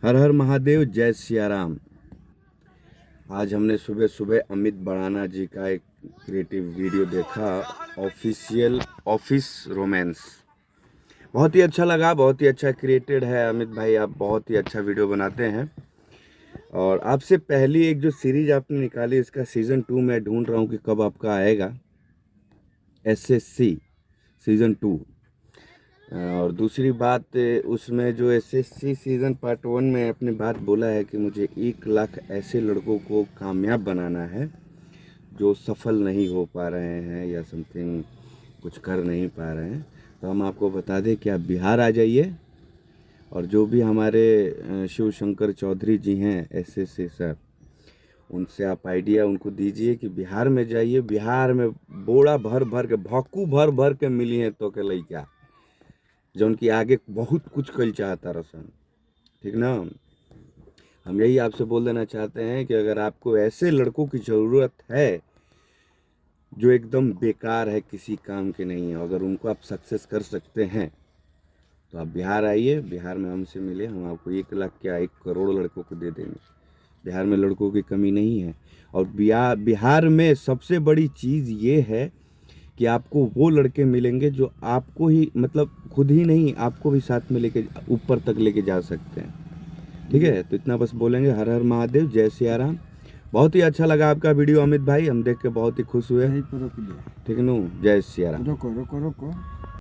हर हर महादेव, जय सिया राम। आज हमने सुबह सुबह अमित बड़ाना जी का एक क्रिएटिव वीडियो देखा, ऑफिशियल ऑफिस रोमांस। बहुत ही अच्छा लगा, बहुत ही अच्छा क्रिएटेड है अमित भाई, आप बहुत ही अच्छा वीडियो बनाते हैं। और आपसे पहली एक जो सीरीज आपने निकाली, इसका सीज़न 2 मैं ढूंढ रहा हूँ कि कब आपका आएगा, SSC सीज़न 2। और दूसरी बात, उसमें जो SSC सीज़न पार्ट 1 में अपनी बात बोला है कि मुझे 1 लाख ऐसे लड़कों को कामयाब बनाना है जो सफल नहीं हो पा रहे हैं या समथिंग कुछ कर नहीं पा रहे हैं। तो हम आपको बता दें कि आप बिहार आ जाइए, और जो भी हमारे शिव शंकर चौधरी जी हैं SSC सर, उनसे आप आइडिया उनको दीजिए कि बिहार में जाइए। बिहार में बोड़ा भर भर के, भक्कू भर भर के मिली हैं तो के लइका जो उनकी आगे बहुत कुछ कल चाहता रसन। ठीक ना। हम यही आपसे बोल देना चाहते हैं कि अगर आपको ऐसे लड़कों की ज़रूरत है जो एकदम बेकार है, किसी काम के नहीं है, अगर उनको आप सक्सेस कर सकते हैं तो आप बिहार आइए, बिहार में हमसे मिले। हम आपको 1 लाख क्या 1 करोड़ लड़कों को दे देंगे। बिहार में लड़कों की कमी नहीं है। और बिहार में सबसे बड़ी चीज़ ये है कि आपको वो लड़के मिलेंगे जो आपको ही, मतलब खुद ही नहीं, आपको भी साथ में लेके ऊपर तक लेके जा सकते हैं। ठीक है, तो इतना बस बोलेंगे। हर हर महादेव, जय सिया राम। बहुत ही अच्छा लगा आपका वीडियो अमित भाई, हम देख के बहुत ही खुश हुए। ठीक है नु, जय सिया राम। रुको रुको रुको।